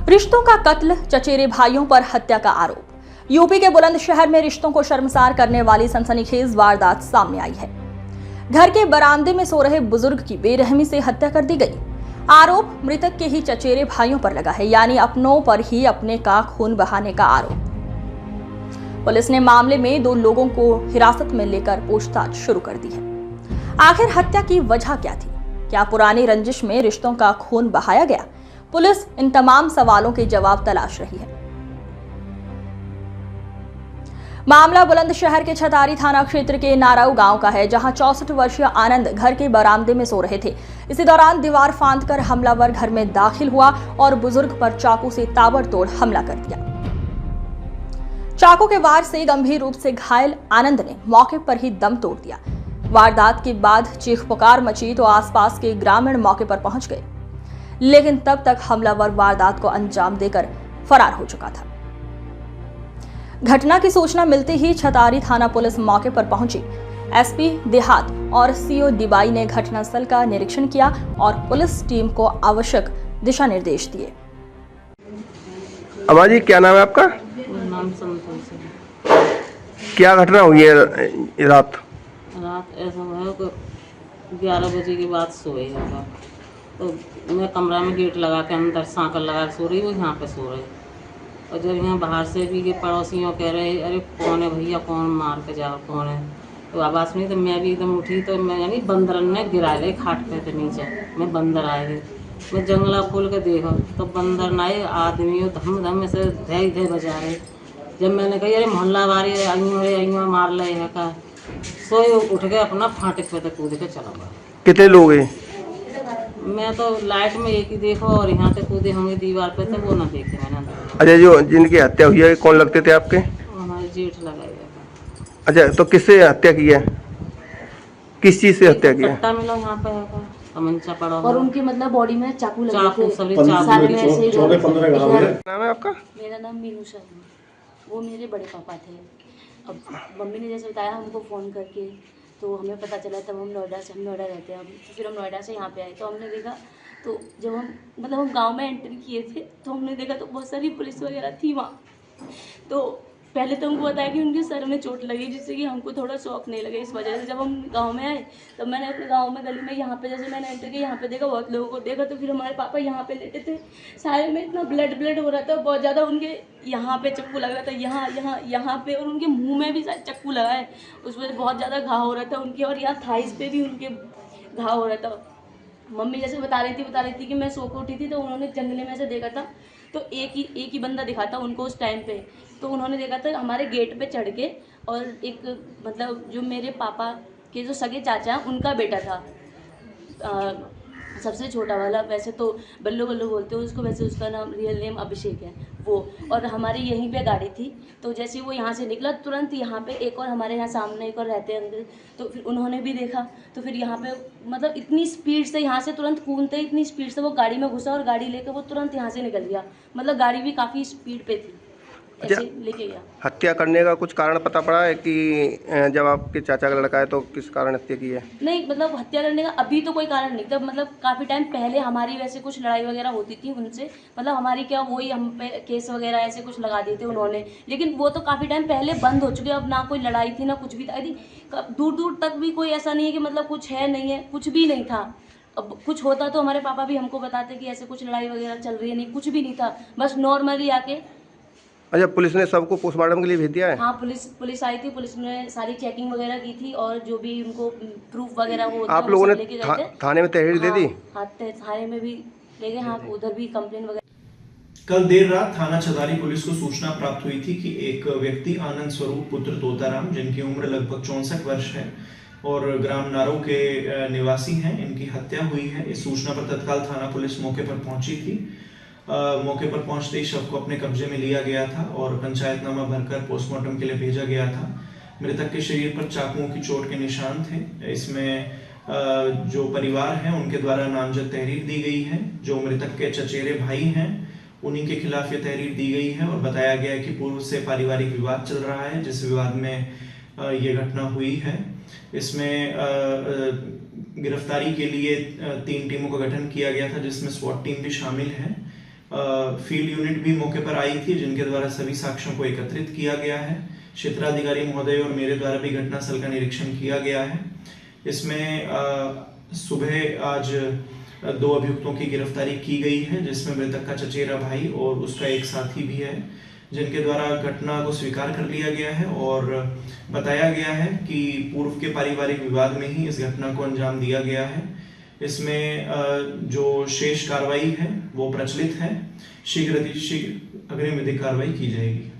रिश्तों का कत्ल, चचेरे भाइयों पर हत्या का आरोप। यूपी के बुलंदशहर में रिश्तों को शर्मसार करने वाली सनसनीखेज वारदात सामने आई है। घर के बरामदे में सो रहे बुजुर्ग की बेरहमी से हत्या कर दी गई। आरोप मृतक के ही चचेरे भाइयों पर लगा है, यानी अपनों पर ही अपने का खून बहाने का आरोप। पुलिस ने मामले में 2 लोगों को हिरासत में लेकर पूछताछ शुरू कर दी है। आखिर हत्या की वजह क्या थी? क्या पुरानी रंजिश में रिश्तों का खून बहाया गया? पुलिस इन तमाम सवालों के जवाब तलाश रही है। मामला बुलंदशहर के छतारी थाना क्षेत्र के नाराऊ गांव का है, जहां 64 वर्षीय आनंद घर के बरामदे में सो रहे थे। इसी दौरान दीवार फांदकर हमलावर घर में दाखिल हुआ और बुजुर्ग पर चाकू से ताबड़तोड़ हमला कर दिया। चाकू के वार से गंभीर रूप से घायल आनंद ने मौके पर ही दम तोड़ दिया। वारदात के बाद चीख पुकार मची तो आसपास के ग्रामीण मौके पर पहुंच गए, लेकिन तब तक हमलावर वारदात को अंजाम देकर फरार हो चुका था। घटना की सूचना मिलते ही छतारी थाना पुलिस मौके पर पहुंची। एसपी देहात और सीओ दिबाई ने घटनास्थल का निरीक्षण किया और पुलिस टीम को आवश्यक दिशा निर्देश दिए। अम्मा जी, क्या नाम है आपका? नाम संतोष है। क्या घटना हुई है रात? रात ऐसा हुआ कि 11 बजे के बाद सोए होगा, तो मैं कमरा में गेट लगा के अंदर सांकल लगा के सो रही, वो यहाँ पे सो रही। और जब यहाँ बाहर से भी ये पड़ोसियों कह रहे अरे कौन है भैया, कौन मार के जाओ, कौन है, तो आवाज़ सुनी तो मैं भी एकदम उठी, तो मैं यानी बंदर ने गिरा रहे खाट पे थे नीचे। मैं बंदर आए थे, मैं जंगला खोल के देखा तो बंदर ना आए, आदमी धम धम से धै धै बजा रहे। जब मैंने कही अरे मोहल्ला वारी अयुआ मार ले है का, सोए उठ के अपना फाटक पे तक कूद के चला गया। कितने लोग हैं? मैं तो लाइट में एक ही देखा और यहाँ से कूदे होंगे दीवार पे, तो वो ना देखे मैंने। अच्छा, जो जिनकी हत्या हुई है कौन लगते थे आपके? हमारे जेठ लगाए गए। अच्छा, तो किससे हत्या की है? किस चीज से हत्या की है? कट्टा मिला यहाँ पे है, तमंचा पड़ा और उनके मतलब बॉडी में चाकू लगे थे। सारे में ऐसे ही नाम है आपका? मेरा नाम मीनू शर्मा, वो मेरे बड़े पापा थे। अब मम्मी ने जैसे बताया हमको फ़ोन करके, तो हमें पता चला, तब हम नोएडा रहते हैं अब, तो फिर हम नोएडा से यहाँ पे आए। तो हमने देखा, तो जब हम गांव में एंट्री किए थे तो हमने देखा तो बहुत सारी पुलिस वगैरह थी वहाँ। तो पहले तो हमको बताया कि उनके सर में चोट लगी, जिससे कि हमको थोड़ा शौक नहीं लगे। इस वजह से जब हम गांव में आए तब मैंने अपने गांव में गली में यहाँ पे जैसे मैंने एंटर किया, यहाँ पे देखा बहुत लोगों को देखा। तो फिर हमारे पापा यहाँ पे लेटे थे, सारे में इतना ब्लड हो रहा था बहुत ज़्यादा। उनके यहाँ पे चक्कू लग रहा था, यहाँ पे, और उनके मुँह में भी शायद चक्कू लगा है, उस वजह बहुत ज़्यादा घाव हो रहा था उनके, और यहाँ थाइस पे भी उनके घाव हो रहा था। मम्मी जैसे बता रही थी कि मैं सो के उठी थी तो उन्होंने जंगले में से देखा था, तो एक ही बंदा दिखा था उनको उस टाइम पे। तो उन्होंने देखा था हमारे गेट पे चढ़ के, और एक मतलब जो मेरे पापा के जो सगे चाचा हैं उनका बेटा था, सबसे छोटा वाला। वैसे तो बल्लू बोलते हैं उसको, वैसे उसका नाम रियल नेम अभिषेक है वो। और हमारे यहीं पे गाड़ी थी, तो जैसे वो यहाँ से निकला तुरंत यहाँ पे एक और हमारे यहाँ सामने एक और रहते हैं अंदर, तो फिर उन्होंने भी देखा। तो फिर यहाँ पे मतलब इतनी स्पीड से यहाँ से तुरंत कूदते, इतनी स्पीड से वो गाड़ी में घुसा और गाड़ी लेकर वो तुरंत यहाँ से निकल गया। मतलब गाड़ी भी काफ़ी स्पीड पे थी, ऐसे लेके गया। हत्या करने का कुछ कारण पता पड़ा है कि जब आपके चाचा का लड़का है तो किस कारण हत्या की है? नहीं, मतलब हत्या करने का अभी तो कोई कारण नहीं था। मतलब काफ़ी टाइम पहले हमारी वैसे कुछ लड़ाई वगैरह होती थी उनसे, मतलब हमारी क्या वही हम पे केस वगैरह ऐसे कुछ लगा दिए थे उन्होंने, लेकिन वो तो काफ़ी टाइम पहले बंद हो चुके। अब ना कोई लड़ाई थी ना कुछ भी था, यदि दूर तक भी कोई ऐसा नहीं है कि मतलब कुछ है नहीं है, कुछ भी नहीं था। अब कुछ होता तो हमारे पापा भी हमको बताते कि ऐसे कुछ लड़ाई वगैरह चल रही है, नहीं कुछ भी नहीं था, बस नॉर्मली आके। अच्छा, पुलिस ने सबको पोस्टमार्टम के लिए भेज दिया है? हाँ, पुलिस आई थी, पुलिस ने सारी चेकिंग वगैरह की थी, और जो भी उनको प्रूफ वगैरह वो आप लोगों ने थाने में तहरीर दे दी? हाँ, थाने में भी ले गए। हाँ, उधर भी कंप्लेन वगैरह। कल देर रात थाना छतारी पुलिस को सूचना प्राप्त हुई थी कि एक व्यक्ति आनंद स्वरूप पुत्र तोताराम, जिनकी उम्र लगभग 64 वर्ष है और ग्राम नारो के निवासी हैं, इनकी हत्या हुई है। इस सूचना पर तत्काल थाना पुलिस मौके पर पहुंची थी। मौके पर पहुंचते ही शव को अपने कब्जे में लिया गया था और पंचायतनामा भरकर पोस्टमार्टम के लिए भेजा गया था। मृतक के शरीर पर चाकुओं की चोट के निशान थे। इसमें जो परिवार है उनके द्वारा नामजद तहरीर दी गई है। जो मृतक के चचेरे भाई हैं उन्हीं के खिलाफ ये तहरीर दी गई है और बताया गया है कि पूर्व से पारिवारिक विवाद चल रहा है, जिस विवाद में ये घटना हुई है। इसमें गिरफ्तारी के लिए 3 टीमों का गठन किया गया था, जिसमें SWAT टीम भी शामिल है फील्ड यूनिट भी मौके पर आई थी, जिनके द्वारा सभी साक्ष्यों को एकत्रित किया गया है। क्षेत्राधिकारी महोदय और मेरे द्वारा भी घटनास्थल का निरीक्षण किया गया है। इसमें सुबह आज 2 अभियुक्तों की गिरफ्तारी की गई है, जिसमें मृतक का चचेरा भाई और उसका एक साथी भी है, जिनके द्वारा घटना को स्वीकार कर लिया गया है और बताया गया है कि पूर्व के पारिवारिक विवाद में ही इस घटना को अंजाम दिया गया है। इसमें जो शेष कार्रवाई है वो प्रचलित है। शीघ्र अग्रिम विधिक कार्रवाई की जाएगी।